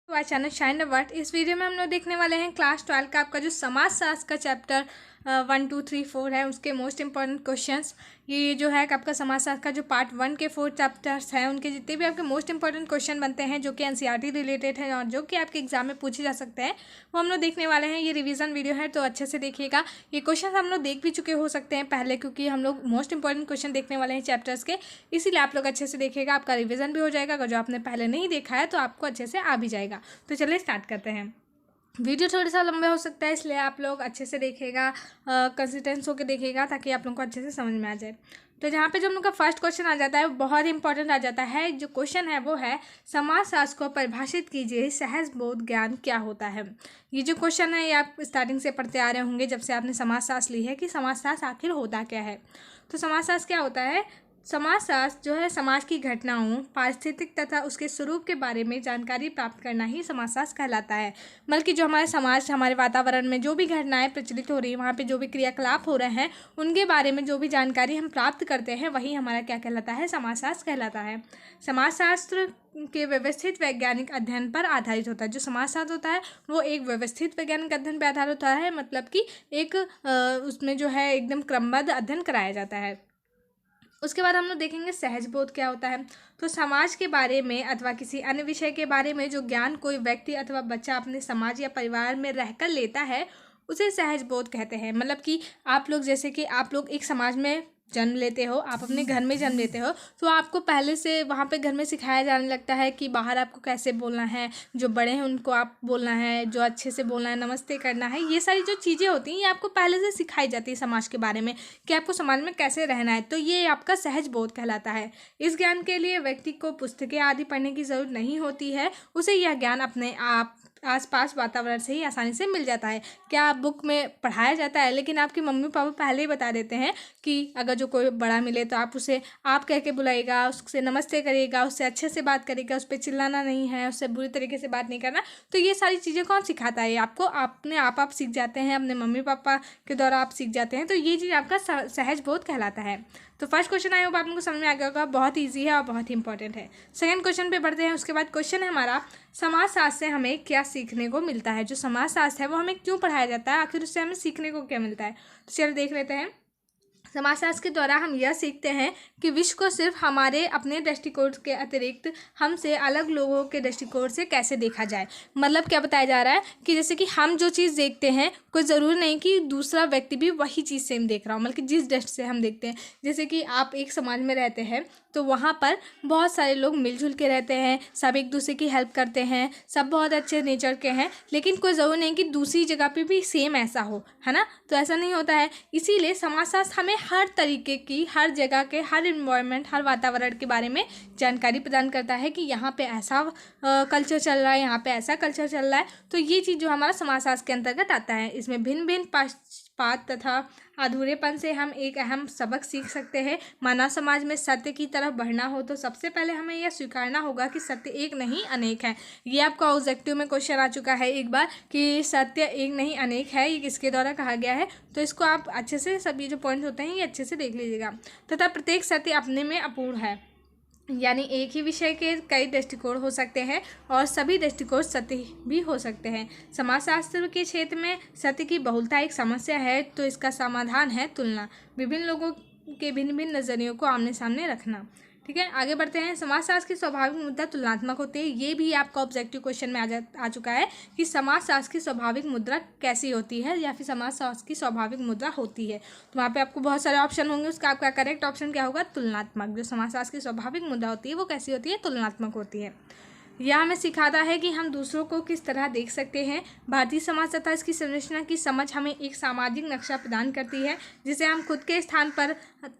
हमारे channel shine the word. इस video में हम लोग देखने वाले हैं क्लास 12 का आपका जो समाजशास्त्र का चैप्टर 1, 2, 3, 4 है उसके मोस्ट इंपॉर्टेंट क्वेश्चंस। ये जो है आपका समाजशास्त्र का जो पार्ट 1 के 4 चैप्टर्स हैं उनके जितने भी आपके मोस्ट इंपॉर्टेंट क्वेश्चन बनते हैं जो कि एनसीईआरटी रिलेटेड है और जो कि आपके एग्जाम में पूछे जा सकते हैं वो हम लोग देखने वाले हैं। ये रिवीजन वीडियो है तो अच्छे से देखिएगा। ये क्वेश्चन हम लोग देख भी चुके हो सकते हैं पहले, क्योंकि हम लोग मोस्ट इंपॉर्टेंट क्वेश्चन देखने वाले हैं चैप्टर्स के, इसीलिए आप लोग अच्छे से देखिएगा। आपका रिवीजन भी हो जाएगा। अगर जो आपने पहले नहीं देखा है तो आपको अच्छे से आ भी जाएगा। तो चलिए स्टार्ट करते हैं। वीडियो थोड़ा सा लंबा हो सकता है इसलिए आप लोग अच्छे से देखिएगा, कंसिस्टेंस होकर देखिएगा ताकि आप लोगों को अच्छे से समझ में आ जाए। तो जहाँ पे जो हम लोग का फर्स्ट क्वेश्चन आ जाता है वो बहुत इंपॉर्टेंट आ जाता है। जो क्वेश्चन है वो है समाजशास्त्र को परिभाषित कीजिए, सहज बोध ज्ञान क्या होता है। ये जो क्वेश्चन है ये आप स्टार्टिंग से पढ़ते आ रहे होंगे जब से आपने समाजशास्त्र ली है कि समाजशास्त्र आखिर होता क्या है। तो समाजशास्त्र क्या होता है? समाजशास्त्र जो है समाज की घटनाओं, पारिस्थितिक तथा उसके स्वरूप के बारे में जानकारी प्राप्त करना ही समाजशास्त्र कहलाता है। बल्कि जो हमारे समाज, हमारे वातावरण में जो भी घटनाएं प्रचलित हो रही हैं, वहाँ पे जो भी क्रियाकलाप हो रहे हैं उनके बारे में जो भी जानकारी हम प्राप्त करते हैं वही हमारा क्या कहलाता है? समाजशास्त्र कहलाता है। समाजशास्त्र के व्यवस्थित वैज्ञानिक अध्ययन पर आधारित होता है। जो समाजशास्त्र होता है वो एक व्यवस्थित वैज्ञानिक अध्ययन पर आधारित होता है, मतलब कि एक उसमें जो है एकदम क्रमबद्ध अध्ययन कराया जाता है। उसके बाद हम लोग देखेंगे सहज बोध क्या होता है। तो समाज के बारे में अथवा किसी अन्य विषय के बारे में जो ज्ञान कोई व्यक्ति अथवा बच्चा अपने समाज या परिवार में रहकर लेता है उसे सहज बोध कहते हैं। मतलब कि आप लोग, जैसे कि आप लोग एक समाज में जन्म लेते हो, आप अपने घर में जन्म लेते हो तो आपको पहले से वहाँ पे घर में सिखाया जाने लगता है कि बाहर आपको कैसे बोलना है, जो बड़े हैं उनको आप बोलना है, जो अच्छे से बोलना है, नमस्ते करना है। ये सारी जो चीज़ें होती हैं ये आपको पहले से सिखाई जाती है समाज के बारे में कि आपको समाज में कैसे रहना है। तो ये आपका सहज बोध कहलाता है। इस ज्ञान के लिए व्यक्ति को पुस्तकें आदि पढ़ने की ज़रूरत नहीं होती है, उसे यह ज्ञान अपने आप आसपास वातावरण से ही आसानी से मिल जाता है। क्या बुक में पढ़ाया जाता है, लेकिन आपके मम्मी पापा पहले ही बता देते हैं कि अगर जो कोई बड़ा मिले तो आप उसे आप कह के बुलाइएगा, उससे नमस्ते करिएगा, उससे अच्छे से बात करिएगा, उस पर चिल्लाना नहीं है, उससे बुरी तरीके से बात नहीं करना। तो ये सारी चीज़ें कौन सिखाता है? आपको अपने आप सीख जाते हैं, अपने मम्मी पापा के द्वारा आप सीख जाते हैं। तो ये चीज़ आपका सहज बोध कहलाता है। तो फर्स्ट क्वेश्चन आई होप आप लोगों को समझ में आ गया होगा। बहुत ईजी है और बहुत ही इंपॉर्टेंट है। सेकंड क्वेश्चन पे बढ़ते हैं। उसके बाद क्वेश्चन है हमारा, समाजशास्त्र से हमें क्या सीखने को मिलता है। जो समाजशास्त्र है वो हमें क्यों पढ़ाया जाता है, आखिर उससे हमें सीखने को क्या मिलता है। तो चलिए देख लेते हैं। समाजशास्त्र के द्वारा हम यह सीखते हैं कि विश्व को सिर्फ हमारे अपने दृष्टिकोण के अतिरिक्त हमसे अलग लोगों के दृष्टिकोण से कैसे देखा जाए। मतलब क्या बताया जा रहा है कि जैसे कि हम जो चीज़ देखते हैं कोई ज़रूरी नहीं कि दूसरा व्यक्ति भी वही चीज़ सेम देख रहा हो, मतलब कि जिस दृष्टि से हम देखते हैं। जैसे कि आप एक समाज में रहते हैं तो वहाँ पर बहुत सारे लोग मिलजुल के रहते हैं, सब एक दूसरे की हेल्प करते हैं, सब बहुत अच्छे नेचर के हैं, लेकिन कोई ज़रूरी नहीं कि दूसरी जगह पे भी सेम ऐसा हो, है ना। तो ऐसा नहीं होता है। इसीलिए समाजशास्त्र हमें हर तरीके की, हर जगह के, हर इन्वायरमेंट, हर वातावरण के बारे में जानकारी प्रदान करता है कि यहाँ पे ऐसा कल्चर चल रहा है, यहाँ पे ऐसा कल्चर चल रहा है। तो ये चीज़ जो हमारा समाजशास्त्र के अंतर्गत आता है, इसमें भिन्न भिन्न पक्षपात तथा अधूरेपन से हम एक अहम सबक सीख सकते हैं। मानव समाज में सत्य की तरफ बढ़ना हो तो सबसे पहले हमें यह स्वीकारना होगा कि सत्य एक नहीं अनेक है। ये आपका ऑब्जेक्टिव में क्वेश्चन आ चुका है एक बार कि सत्य एक नहीं अनेक है, ये किसके द्वारा कहा गया है। तो इसको आप अच्छे से, सभी जो पॉइंट्स होते हैं ये अच्छे से देख लीजिएगा। तथा प्रत्येक सत्य अपने में अपूर्ण है, यानी एक ही विषय के कई दृष्टिकोण हो सकते हैं और सभी दृष्टिकोण सत्य भी हो सकते हैं। समाजशास्त्र के क्षेत्र में सत्य की बहुलता एक समस्या है, तो इसका समाधान है तुलना, विभिन्न लोगों के भिन्न भिन्न नज़रियों को आमने सामने रखना। ठीक है, आगे बढ़ते हैं। समाजशास्त्र की स्वाभाविक मुद्रा तुलनात्मक होती है। ये भी आपका ऑब्जेक्टिव क्वेश्चन में आ चुका है कि समाजशास्त्र की स्वाभाविक मुद्रा कैसी होती है या फिर समाजशास्त्र की स्वाभाविक मुद्रा होती है। तो वहाँ पे आपको बहुत सारे ऑप्शन होंगे, उसका आपका करेक्ट ऑप्शन क्या होगा? तुलनात्मक। जो समाजशास्त्र की स्वाभाविक मुद्रा होती है वो कैसी होती है? तुलनात्मक होती है। यह हमें सिखाता है कि हम दूसरों को किस तरह देख सकते हैं। भारतीय समाज तथा इसकी संरचना की समझ हमें एक सामाजिक नक्शा प्रदान करती है जिसे हम खुद के स्थान पर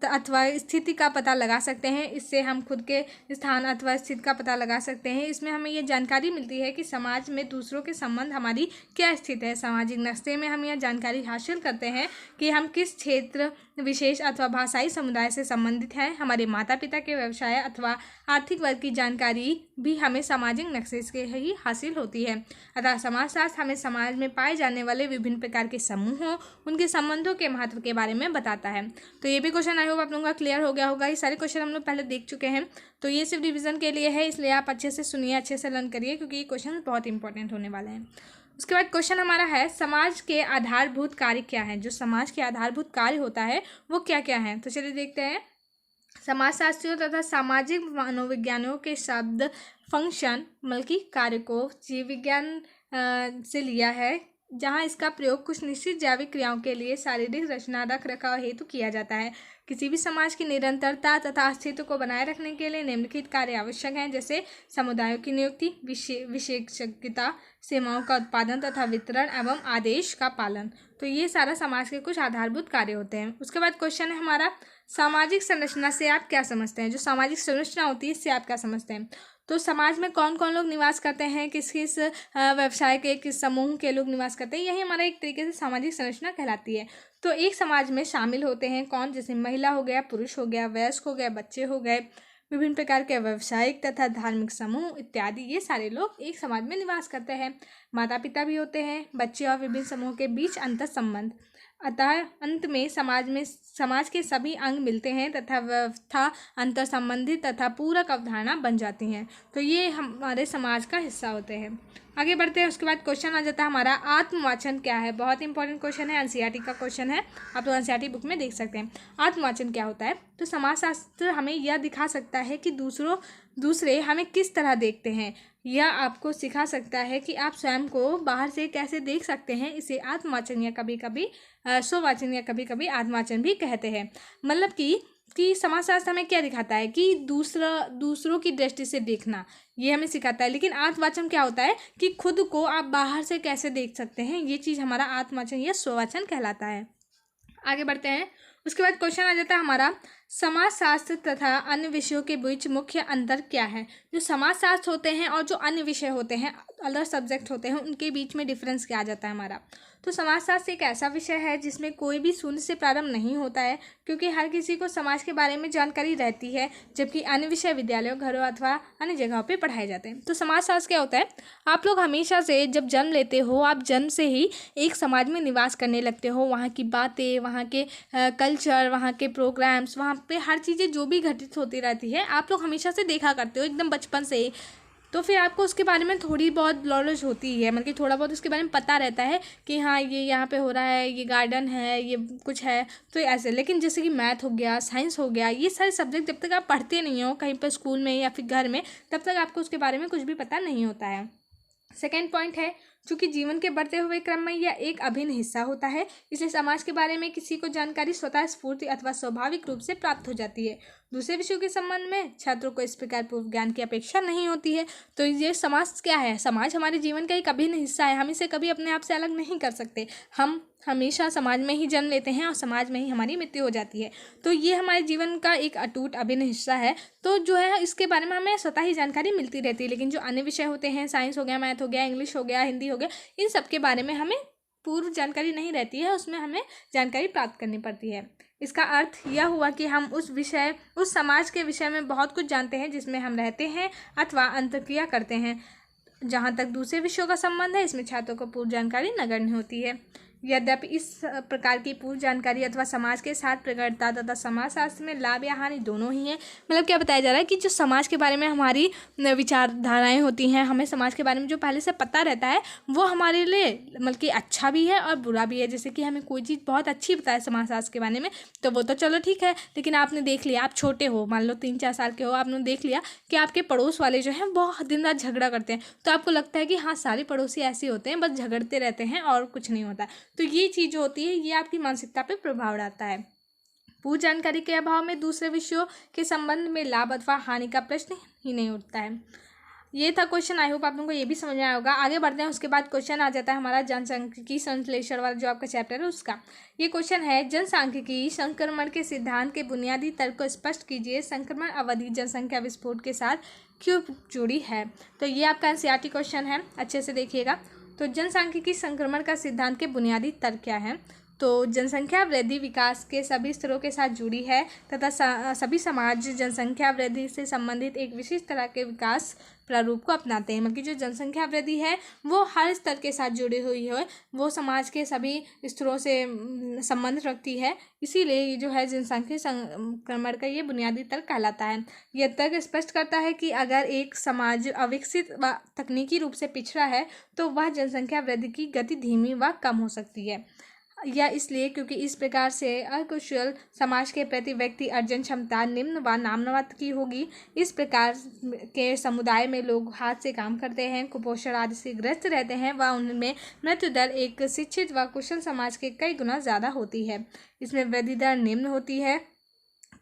अथवा स्थिति का पता लगा सकते हैं। इससे हम खुद के स्थान अथवा स्थिति का पता लगा सकते हैं। इसमें हमें यह जानकारी मिलती है कि समाज में दूसरों के संबंध हमारी क्या स्थिति है। सामाजिक नक्शे में हम यह जानकारी हासिल करते हैं कि हम किस क्षेत्र विशेष अथवा भाषाई समुदाय से संबंधित है। हमारे माता पिता के व्यवसाय अथवा आर्थिक वर्ग की जानकारी भी हमें सामाजिक नक्शे से ही हासिल होती है। अतः समाजशास्त्र हमें समाज में पाए जाने वाले विभिन्न प्रकार के समूहों, उनके संबंधों के महत्व के बारे में बताता है। तो ये भी क्वेश्चन आई होप आप लोगों का क्लियर हो गया होगा। ये सारे क्वेश्चन हम लोग पहले देख चुके हैं, तो ये सिर्फ रिविजन के लिए है, इसलिए आप अच्छे से सुनिए, अच्छे से लर्न करिए, क्योंकि ये क्वेश्चन बहुत इंपॉर्टेंट होने वाले हैं। उसके बाद क्वेश्चन हमारा है, समाज के आधारभूत कार्य क्या हैं। जो समाज के आधारभूत कार्य होता है वो क्या क्या है। तो चलिए देखते हैं। समाजशास्त्रियों तथा सामाजिक मनोविज्ञानियों के शब्द फंक्शन बल्कि कार्य को जीव विज्ञान से लिया है, जहाँ इसका प्रयोग कुछ निश्चित जैविक क्रियाओं के लिए शारीरिक रचना रख रखाव हेतु किया जाता है। किसी भी समाज की निरंतरता तथा अस्तित्व को बनाए रखने के लिए निम्नलिखित कार्य आवश्यक हैं, जैसे समुदायों की नियुक्ति, विशेषज्ञता, सेवाओं का उत्पादन तथा वितरण एवं आदेश का पालन। तो ये सारा समाज के कुछ आधारभूत कार्य होते हैं। उसके बाद क्वेश्चन है हमारा, सामाजिक संरचना से आप क्या समझते हैं। जो सामाजिक संरचना होती है इससे आप क्या समझते हैं। तो समाज में कौन कौन लोग निवास करते हैं, किस किस व्यवसाय के, किस समूह के लोग निवास करते हैं, यही हमारा एक तरीके से सामाजिक संरचना कहलाती है। तो एक समाज में शामिल होते हैं कौन, जैसे महिला हो गया, पुरुष हो गया, वयस्क हो गया, बच्चे हो गए, विभिन्न प्रकार के व्यावसायिक तथा धार्मिक समूह इत्यादि, ये सारे लोग एक समाज में निवास करते हैं। माता पिता भी होते हैं, बच्चे और विभिन्न समूह के बीच अंतर संबंध। अतः अंत में समाज के सभी अंग मिलते हैं तथा व्यवस्था अंतर संबंधित तथा पूरक अवधारणा बन जाती हैं। तो ये हमारे समाज का हिस्सा होते हैं। आगे बढ़ते हैं। उसके बाद क्वेश्चन आ जाता है हमारा, आत्मवाचन क्या है। बहुत इंपॉर्टेंट क्वेश्चन है, एनसीईआरटी का क्वेश्चन है, आप लोग एनसीईआरटी बुक में देख सकते हैं। आत्मवाचन क्या होता है। तो समाजशास्त्र हमें यह दिखा सकता है कि दूसरे हमें किस तरह देखते हैं। यह आपको सिखा सकता है कि आप स्वयं को बाहर से कैसे देख सकते हैं। इसे आत्मवाचन या कभी कभी स्ववाचन या कभी कभी आत्मवाचन भी कहते हैं। मतलब कि समाजशास्त्र हमें क्या दिखाता है कि दूसरों की दृष्टि से देखना, ये हमें सिखाता है। लेकिन आत्मवाचन क्या होता है कि खुद को आप बाहर से कैसे देख सकते हैं, ये चीज़ हमारा आत्मवाचन या स्ववाचन कहलाता है। आगे बढ़ते हैं। उसके बाद क्वेश्चन आ जाता है हमारा, समाजशास्त्र तथा अन्य विषयों के बीच मुख्य अंतर क्या है। जो समाजशास्त्र होते हैं और जो अन्य विषय होते हैं, अदर सब्जेक्ट होते हैं, उनके बीच में डिफरेंस क्या आ जाता है हमारा। तो समाजशास्त्र एक ऐसा विषय है जिसमें कोई भी शून्य से प्रारंभ नहीं होता है, क्योंकि हर किसी को समाज के बारे में जानकारी रहती है, जबकि अन्य विषय विद्यालयों, घरों अथवा अन्य जगहों पे पढ़ाए जाते हैं। तो समाजशास्त्र क्या होता है, आप लोग हमेशा से जब जन्म लेते हो, आप जन्म से ही एक समाज में निवास करने लगते हो। वहाँ की बातें, वहाँ के कल्चर, वहाँ के प्रोग्राम्स, वहाँ पे हर चीज़ें जो भी घटित होती रहती है, आप लोग हमेशा से देखा करते हो एकदम बचपन से ही। तो फिर आपको उसके बारे में थोड़ी बहुत नॉलेज होती है, मतलब कि थोड़ा बहुत उसके बारे में पता रहता है कि हाँ ये यहाँ पे हो रहा है, ये गार्डन है, ये कुछ है, तो ऐसे। लेकिन जैसे कि मैथ हो गया, साइंस हो गया, ये सारे सब्जेक्ट जब तक आप पढ़ते नहीं हो कहीं पर स्कूल में या फिर घर में, तब तक आपको उसके बारे में कुछ भी पता नहीं होता है। सेकेंड पॉइंट है, चूँकि जीवन के बढ़ते हुए क्रम में यह एक अभिन्न हिस्सा होता है, इसलिए समाज के बारे में किसी को जानकारी स्वतः स्फूर्ति अथवा स्वाभाविक रूप से प्राप्त हो जाती है। दूसरे विषयों के संबंध में छात्रों को इस प्रकार पूर्व ज्ञान की अपेक्षा नहीं होती है। तो ये समाज क्या है, समाज हमारे जीवन का एक अभिन्न हिस्सा है, हम इसे कभी अपने आप से अलग नहीं कर सकते। हम हमेशा समाज में ही जन्म लेते हैं और समाज में ही हमारी मृत्यु हो जाती है। तो ये हमारे जीवन का एक अटूट अभिन्न हिस्सा है। तो जो है इसके बारे में हमें स्वतः ही जानकारी मिलती रहती है। लेकिन जो अन्य विषय होते हैं, साइंस हो गया, मैथ हो गया, इंग्लिश हो गया, हिंदी हो गया, इन सब के बारे में हमें पूर्व जानकारी नहीं रहती है, उसमें हमें जानकारी प्राप्त करनी पड़ती है। इसका अर्थ यह हुआ कि हम उस समाज के विषय में बहुत कुछ जानते हैं जिसमें हम रहते हैं अथवा अंतर्क्रिया करते हैं। जहाँ तक दूसरे विषयों का संबंध है, इसमें छात्रों को पूर्व जानकारी नगण्य होती है। यद्यपि इस प्रकार की पूर्व जानकारी अथवा समाज के साथ प्रगड़ता तथा समाजशास्त्र में लाभ या हानि दोनों ही है। मतलब क्या बताया जा रहा है कि जो समाज के बारे में हमारी विचारधाराएं होती हैं, हमें समाज के बारे में जो पहले से पता रहता है, वो हमारे लिए मतलब कि अच्छा भी है और बुरा भी है। जैसे कि हमें कोई चीज़ बहुत अच्छी बताए समाजशास्त्र के बारे में, तो वो तो चलो ठीक है। लेकिन आपने देख लिया, आप छोटे हो, मान लो 3-4 साल के हो, आपने देख लिया कि आपके पड़ोस वाले जो हैं बहुत दिन रात झगड़ा करते हैं, तो आपको लगता है कि हाँ सारे पड़ोसी ऐसे होते हैं, बस झगड़ते रहते हैं और कुछ नहीं होता। तो ये चीज़ जो होती है, ये आपकी मानसिकता पे प्रभाव डालता है। पूर्व जानकारी के अभाव में दूसरे विषयों के संबंध में लाभ अथवा हानि का प्रश्न ही नहीं उठता है। ये था क्वेश्चन। आई होप आप लोगों को ये भी समझ में आया होगा। आगे बढ़ते हैं। उसके बाद क्वेश्चन आ जाता है हमारा जनसांख्यिकी संश्लेषण वाला जो आपका चैप्टर है उसका। ये क्वेश्चन है, जनसांख्यिकी संक्रमण के सिद्धांत के बुनियादी तर्क को स्पष्ट कीजिए। संक्रमण अवधि जनसंख्या विस्फोट के साथ क्यों जुड़ी है। तो ये आपका एनसीईआरटी क्वेश्चन है, अच्छे से देखिएगा। तो जनसांख्यिकी संक्रमण का सिद्धांत के बुनियादी तर्क क्या है। तो जनसंख्या वृद्धि विकास के सभी स्तरों के साथ जुड़ी है तथा सभी समाज जनसंख्या वृद्धि से संबंधित एक विशिष्ट तरह के विकास प्रारूप को अपनाते हैं। मतलब कि जो जनसंख्या वृद्धि है वो हर स्तर के साथ जुड़ी हुई है, वो समाज के सभी स्तरों से संबंध रखती है। इसीलिए ये जो है जनसांख्यिकी संक्रमण का ये बुनियादी तर्क कहलाता है। यह तर्क स्पष्ट करता है कि अगर एक समाज अविकसित व तकनीकी रूप से पिछड़ा है तो वह जनसंख्या वृद्धि की गति धीमी व कम हो सकती है, या इसलिए क्योंकि इस प्रकार से अकुशल समाज के प्रति व्यक्ति अर्जन क्षमता निम्न व नाममात्र की होगी। इस प्रकार के समुदाय में लोग हाथ से काम करते हैं, कुपोषण आदि से ग्रस्त रहते हैं व उनमें मृत्यु दर एक शिक्षित व कुशल समाज के कई गुना ज़्यादा होती है। इसमें वृद्धि दर निम्न होती है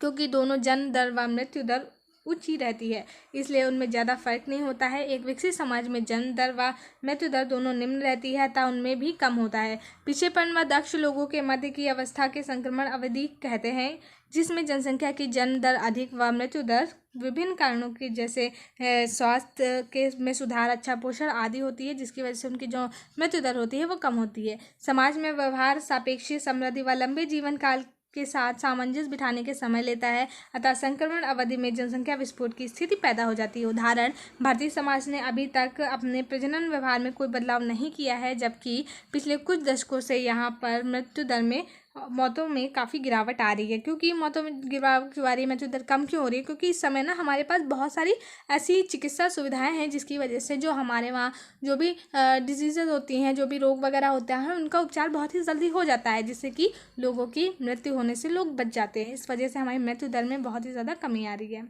क्योंकि दोनों जन्म दर व मृत्यु दर ऊंची रहती है, इसलिए उनमें ज़्यादा फर्क नहीं होता है। एक विकसित समाज में जन्म दर व मृत्यु दर दोनों निम्न रहती है अतः उनमें भी कम होता है। पिछड़ेपन व दक्ष लोगों के मध्य की अवस्था के संक्रमण अवधि कहते हैं, जिसमें जनसंख्या की जन्म दर अधिक व मृत्यु दर विभिन्न कारणों की जैसे स्वास्थ्य के में सुधार, अच्छा पोषण आदि होती है, जिसकी वजह से उनकी जो मृत्यु दर होती है वो कम होती है। समाज में व्यवहार सापेक्षिक समृद्धि व लंबे जीवन काल के साथ सामंजस्य बिठाने के समय लेता है, अतः संक्रमण अवधि में जनसंख्या विस्फोट की स्थिति पैदा हो जाती है। उदाहरण, भारतीय समाज ने अभी तक अपने प्रजनन व्यवहार में कोई बदलाव नहीं किया है, जबकि पिछले कुछ दशकों से यहाँ पर मृत्यु दर में मौतों में काफ़ी गिरावट आ रही है। क्योंकि मौतों में गिरावट की आ रही है, मृत्यु दर कम क्यों हो रही है? क्योंकि इस समय ना हमारे पास बहुत सारी ऐसी चिकित्सा सुविधाएं हैं जिसकी वजह से जो हमारे वहाँ जो भी डिजीज़ होती हैं, जो भी रोग वगैरह होते हैं, उनका उपचार बहुत ही जल्दी हो जाता है, जिससे कि लोगों की मृत्यु होने से लोग बच जाते हैं। इस वजह से हमारी मृत्यु दर में बहुत ही ज़्यादा कमी आ रही है।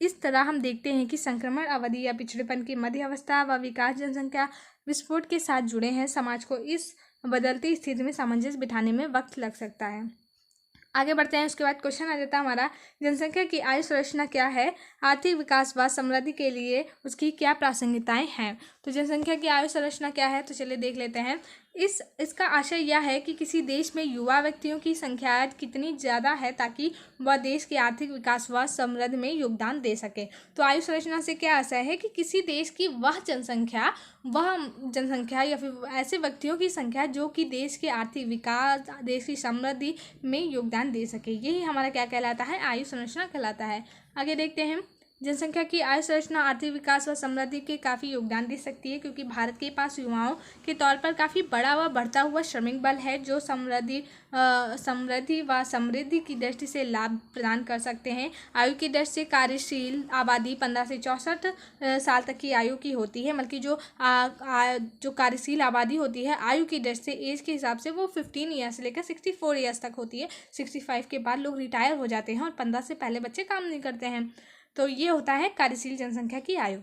इस तरह हम देखते हैं कि संक्रमण अवधि या पिछड़ेपन की मध्य अवस्था व विकास जनसंख्या विस्फोट के साथ जुड़े हैं। समाज को इस बदलती स्थिति में सामंजस्य बिठाने में वक्त लग सकता है। आगे बढ़ते हैं। उसके बाद क्वेश्चन आ जाता है हमारा, जनसंख्या की आयु संरचना क्या है? आर्थिक विकास व समृद्धि के लिए उसकी क्या प्रासंगिकताएं हैं? तो जनसंख्या की आयु संरचना क्या है, तो चलिए देख लेते हैं। इसका आशय यह है कि किसी देश में युवा व्यक्तियों की संख्या कितनी ज़्यादा है ताकि वह देश के आर्थिक विकास व समृद्धि में योगदान दे सके। तो आयु संरचना से क्या आशय है कि किसी देश की वह जनसंख्या या फिर ऐसे व्यक्तियों की संख्या जो कि देश के आर्थिक विकास, देश की समृद्धि में योगदान दे सके, यही हमारा क्या कहलाता है? आयु संरचना कहलाता है। आगे देखते हैं। जनसंख्या की आयु संरचना आर्थिक विकास व समृद्धि के काफ़ी योगदान दे सकती है, क्योंकि भारत के पास युवाओं के तौर पर काफ़ी बड़ा व बढ़ता हुआ श्रमिक बल है जो समृद्धि व समृद्धि की दृष्टि से लाभ प्रदान कर सकते हैं। आयु की दृष्टि से कार्यशील आबादी 15 से 64 साल तक की आयु की होती है। मतलब कि जो कार्यशील आबादी होती है आयु की दृष्टि से, एज के हिसाब से, वो 15 ईयर्स से लेकर 64 ईयर्स तक होती है। 65 के बाद लोग रिटायर हो जाते हैं और 15 से पहले बच्चे काम नहीं करते हैं। तो ये होता है कार्यशील जनसंख्या की आयु।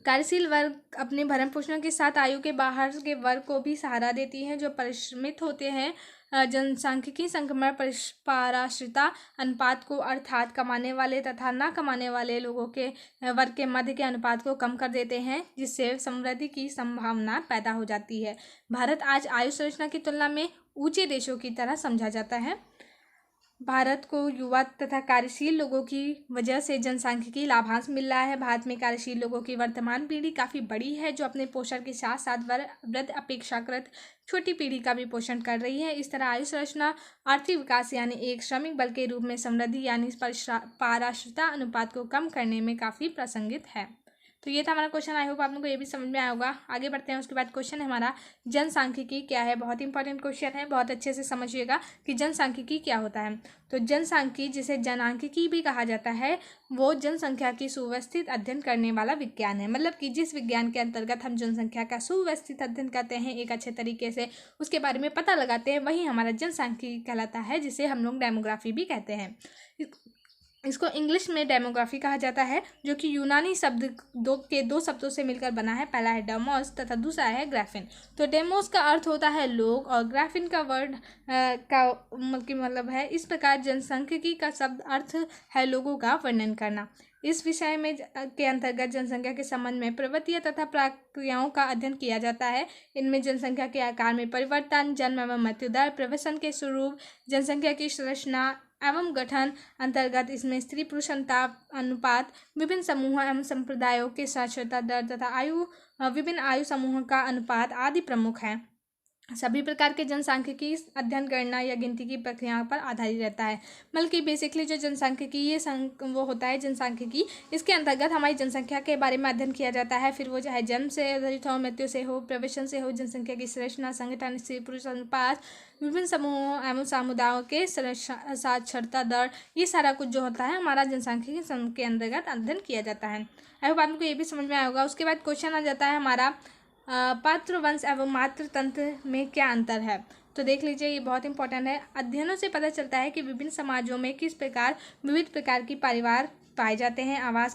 कार्यशील वर्ग अपने भरण पोषण के साथ आयु के बाहर के वर्ग को भी सहारा देती है जो परिश्रमित होते हैं। जनसांख्यिकी संक्रमण पारदर्शिता अनुपात को, अर्थात कमाने वाले तथा न कमाने वाले लोगों के वर्ग के मध्य के अनुपात को कम कर देते हैं, जिससे समृद्धि की संभावना पैदा हो जाती है। भारत आज आयु संरचना की तुलना में ऊंचे देशों की तरह समझा जाता है। भारत को युवा तथा कार्यशील लोगों की वजह से जनसांख्यिकी लाभांश मिल रहा है। भारत में कार्यशील लोगों की वर्तमान पीढ़ी काफ़ी बड़ी है जो अपने पोषण के साथ साथ वृद्ध अपेक्षाकृत छोटी पीढ़ी का भी पोषण कर रही है। इस तरह आयु संरचना आर्थिक विकास यानी एक श्रमिक बल के रूप में समृद्धि यानी पारदर्शिता अनुपात को कम करने में काफ़ी प्रासंगिक है। तो ये था हमारा क्वेश्चन। आई होप आप लोगों को ये भी समझ में आया होगा। आगे बढ़ते हैं। उसके बाद क्वेश्चन है हमारा, जनसांख्यिकी क्या है? बहुत इंपॉर्टेंट क्वेश्चन है, बहुत अच्छे से समझिएगा कि जनसांख्यिकी क्या होता है। तो जनसांख्यिकी, जिसे जनांख्यिकी भी कहा जाता है, वो जनसंख्या की सुव्यवस्थित अध्ययन करने वाला विज्ञान है। मतलब कि जिस विज्ञान के अंतर्गत हम जनसंख्या का सुव्यवस्थित अध्ययन करते हैं, एक अच्छे तरीके से उसके बारे में पता लगाते हैं, वही हमारा जनसांख्यिकी कहलाता है, जिसे हम लोग डेमोग्राफी भी कहते हैं। इसको इंग्लिश में डेमोग्राफी कहा जाता है, जो कि यूनानी शब्द दो शब्दों से मिलकर बना है। पहला है डेमोस तथा दूसरा है ग्राफिन। तो डेमोस का अर्थ होता है लोग और ग्राफिन का वर्ड का मतलब है। इस प्रकार जनसांख्यिकी का शब्द अर्थ है लोगों का वर्णन करना। इस विषय में के अंतर्गत जनसंख्या के संबंध में प्रवृत्तियां तथा प्रक्रियाओं का अध्ययन किया जाता है। इनमें जनसंख्या के आकार में परिवर्तन, जन्म एवं मृत्यु दर, प्रवसन के स्वरूप, जनसंख्या की संरचना एवं गठन अंतर्गत इसमें स्त्री पुरुष अनुपात, विभिन्न समूह एवं संप्रदायों के साक्षरता दर तथा विभिन्न आयु समूहों का अनुपात आदि प्रमुख हैं। सभी प्रकार के जनसांख्यिकी अध्ययन गणना या गिनती की प्रक्रियाओं पर आधारित रहता है। मतलब कि बेसिकली जो जनसांख्यिकी ये वो होता है जनसांख्यिकी, इसके अंतर्गत हमारी जनसंख्या के बारे में अध्ययन किया जाता है। फिर वो चाहे जन्म से आधारित हो, मृत्यु से हो, प्रवेशन से हो, जनसंख्या की संरचना, संगठन, स्त्री पुरुष अनुपात, विभिन्न समूहों एवं समुदायों के साक्षरता दर, ये सारा कुछ जो होता है हमारा जनसांख्यिकी के अंतर्गत अध्ययन किया जाता है। आई होप आपको ये भी समझ में आया होगा। उसके बाद क्वेश्चन आ जाता है हमारा पात्रवंश एवं मातृतंत्र में क्या अंतर है। तो देख लीजिए, ये बहुत इंपॉर्टेंट है। अध्ययनों से पता चलता है कि विभिन्न समाजों में किस प्रकार विविध प्रकार की परिवार पाए जाते हैं। आवास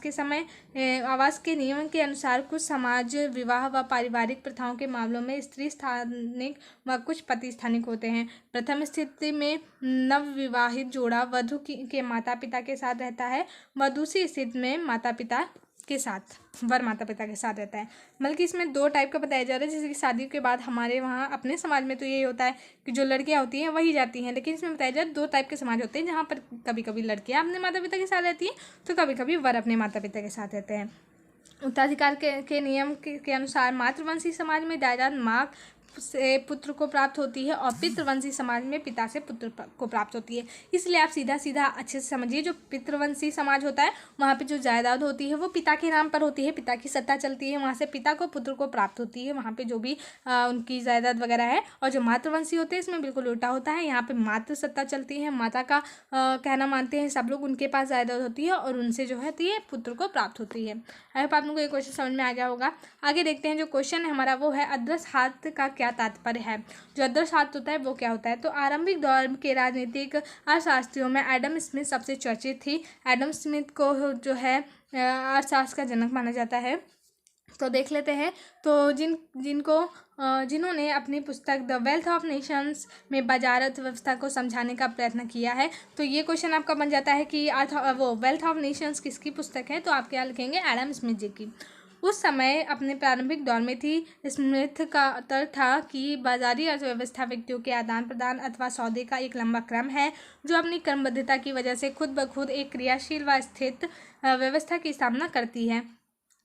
के नियम के अनुसार कुछ समाज विवाह व पारिवारिक प्रथाओं के मामलों में स्त्री स्थानिक व कुछ पति स्थानिक होते हैं। प्रथम स्थिति में नवविवाहित जोड़ा वधु के माता पिता के साथ रहता है व दूसरी स्थिति में माता पिता के साथ रहता है। बल्कि इसमें दो टाइप का बताया जा रहा है। जैसे कि शादी के बाद हमारे वहाँ अपने समाज में तो यही होता है कि जो लड़कियाँ होती हैं वही जाती हैं, लेकिन इसमें बताया जा रहा है दो टाइप के समाज होते हैं जहाँ पर कभी कभी लड़कियाँ अपने माता पिता के साथ रहती हैं तो कभी कभी वर अपने माता पिता के साथ रहते हैं। उत्तराधिकार के नियम के अनुसार मातृवंशी समाज में जायदाद माँ से पुत्र को प्राप्त होती है और पितृवंशी समाज में पिता से पुत्र को प्राप्त होती है। इसलिए आप सीधा सीधा अच्छे से समझिए, जो पितृवंशी समाज होता है वहाँ पे जो जायदाद होती है वो पिता के नाम पर होती है, पिता की सत्ता चलती है, वहाँ से पिता को पुत्र को प्राप्त होती है, वहाँ पे जो भी उनकी जायदाद वगैरह है। और जो मातृवंशी होते हैं इसमें बिल्कुल उल्टा होता है, यहाँ पे मातृ सत्ता चलती है, माता का कहना मानते हैं सब लोग, उनके पास जायदाद होती है और उनसे जो है ये पुत्र को प्राप्त होती है। आई होप आप लोगों को ये क्वेश्चन समझ में आ गया होगा। आगे देखते हैं, जो क्वेश्चन है हमारा वो है अदृश्य हाथ का क्या तात्पर्य है। जो अदृश्य हाथ होता है वो क्या होता है। तो आरंभिक दौर के राजनीतिक अर्थशास्त्रियों में एडम स्मिथ सबसे चर्चित थी। एडम स्मिथ को जो है अर्थशास्त्र का जनक माना जाता है। तो देख लेते हैं, तो जिन्होंने अपनी पुस्तक द वेल्थ ऑफ नेशंस में बाजार अर्थव्यवस्था को समझाने का प्रयत्न किया है। तो ये क्वेश्चन आपका बन जाता है कि वो वेल्थ ऑफ नेशंस किसकी पुस्तक है। तो आप क्या लिखेंगे, एडम स्मिथ जी की। उस समय अपने प्रारंभिक दौर में थी। स्मिथ का तर्क था कि बाजारी अर्थव्यवस्था व्यक्तियों के आदान प्रदान अथवा सौदे का एक लंबा क्रम है जो अपनी क्रमबद्धता की वजह से खुद ब खुद एक क्रियाशील व स्थित व्यवस्था की स्थापना करती है।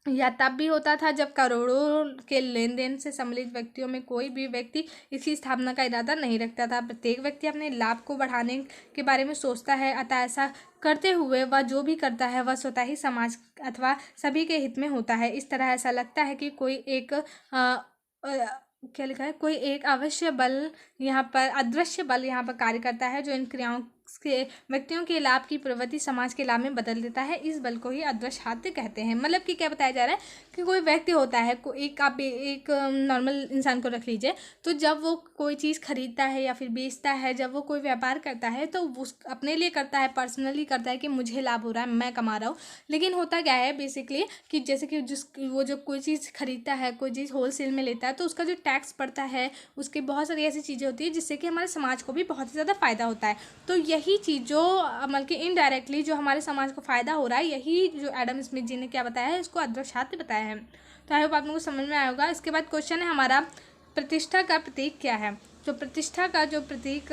यह तब भी होता था जब करोड़ों के लेन देन से सम्मिलित व्यक्तियों में कोई भी व्यक्ति इसकी स्थापना का इरादा नहीं रखता था। प्रत्येक व्यक्ति अपने लाभ को बढ़ाने के बारे में सोचता है, अतः ऐसा करते हुए वह जो भी करता है वह स्वतः ही समाज अथवा सभी के हित में होता है। इस तरह ऐसा लगता है कि कोई एक क्या लिखा है, कोई एक अदृश्य बल यहाँ पर कार्य करता है जो इन क्रियाओं के व्यक्तियों के लाभ की प्रवृत्ति समाज के लाभ में बदल देता है। इस बल को ही अदृश्य हाथ कहते हैं। मतलब कि क्या बताया जा रहा है कि कोई व्यक्ति होता है, आप एक नॉर्मल इंसान को रख लीजिए, तो जब वो कोई चीज़ खरीदता है या फिर बेचता है, जब वो कोई व्यापार करता है तो वो अपने लिए करता है, पर्सनली करता है कि मुझे लाभ हो रहा है, मैं कमा रहा हूँ। लेकिन होता क्या है बेसिकली कि जैसे कि वो जो कोई चीज़ खरीदता है, कोई चीज़ होलसेल में लेता है तो उसका जो टैक्स पड़ता है, उसकी बहुत सारी ऐसी चीज़ें होती है जिससे कि हमारे समाज को भी बहुत ही ज़्यादा फ़ायदा होता है। तो यही चीज़ जो मतलब कि इनडायरेक्टली जो हमारे समाज को फ़ायदा हो रहा है, यही जो एडम स्मिथ जी ने क्या बताया है, इसको अदृश्य हाथ बताया है। तो आई होप आप लोगों को समझ में आया होगा। इसके बाद क्वेश्चन है हमारा, प्रतिष्ठा का प्रतीक क्या है। तो प्रतिष्ठा का जो प्रतीक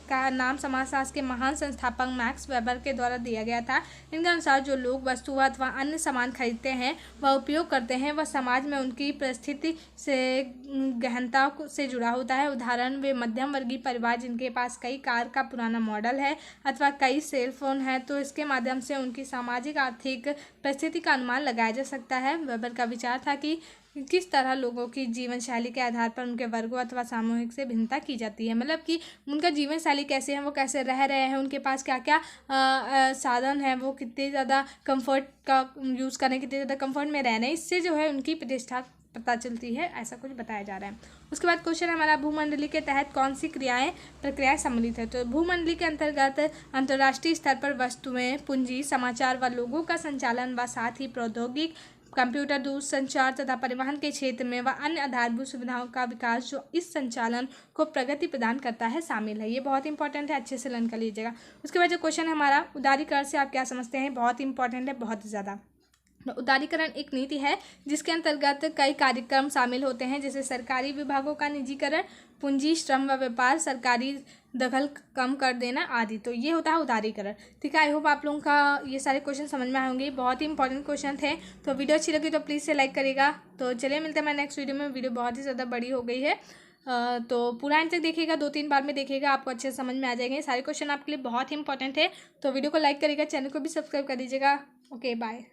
का नाम समाजशास्त्र के महान संस्थापक मैक्स वेबर के द्वारा दिया गया था। इनके अनुसार जो लोग वस्तु अथवा अन्य सामान खरीदते हैं व उपयोग करते हैं वह समाज में उनकी परिस्थिति से गहनता से जुड़ा होता है। उदाहरण, वे मध्यम वर्गीय परिवार जिनके पास कई कार का पुराना मॉडल है अथवा कई सेल फोन है, तो इसके माध्यम से उनकी सामाजिक आर्थिक परिस्थिति का अनुमान लगाया जा सकता है। वेबर का विचार था कि किस तरह लोगों की जीवन शैली के आधार पर उनके वर्गों अथवा सामूहिक से भिन्नता की जाती है। मतलब कि उनका जीवन शैली कैसे है, वो कैसे रह रहे हैं, उनके पास क्या क्या साधन है, वो कितने ज़्यादा कंफर्ट का यूज़ करें, कितने ज़्यादा कंफर्ट में रह रहे हैं, इससे जो है उनकी प्रतिष्ठा पता चलती है। ऐसा कुछ बताया जा रहा है। उसके बाद क्वेश्चन हमारा, भूमंडली के तहत कौन सी प्रक्रियाएं सम्मिलित है। तो भूमंडली के अंतर्गत अंतर्राष्ट्रीय स्तर पर वस्तुएं, पूंजी, समाचार व लोगों का संचालन व साथ ही प्रौद्योगिक, कंप्यूटर, दूरसंचार तथा परिवहन के क्षेत्र में व अन्य आधारभूत सुविधाओं का विकास जो इस संचालन को प्रगति प्रदान करता है शामिल है। ये बहुत इंपॉर्टेंट है, अच्छे से लर्न कर लीजिएगा। उसके बाद जो क्वेश्चन है हमारा, उदारीकरण से आप क्या समझते हैं। बहुत इंपॉर्टेंट है, बहुत ज़्यादा। उदारीकरण एक नीति है जिसके अंतर्गत कई कार्यक्रम शामिल होते हैं, जैसे सरकारी विभागों का निजीकरण, पूंजी, श्रम व व्यापार, सरकारी दखल कम कर देना आदि। तो ये होता है उदारीकरण। ठीक है, आई होप आप लोगों का ये सारे क्वेश्चन समझ में आए होंगे। बहुत ही इंपॉर्टेंट क्वेश्चन थे। तो वीडियो अच्छी लगी तो प्लीज़ से लाइक करिएगा। तो चलिए मिलते हैं मैं नेक्स्ट वीडियो में। वीडियो बहुत ही ज़्यादा बड़ी हो गई है। तो पूरा एंड तक देखिएगा, 2-3 बार में देखिएगा, आपको अच्छे से समझ में आ जाएंगे। सारे क्वेश्चन आपके लिए बहुत ही इंपॉर्टेंट है। तो वीडियो को लाइक करिएगा, चैनल को भी सब्सक्राइब कर दीजिएगा। Okay bye.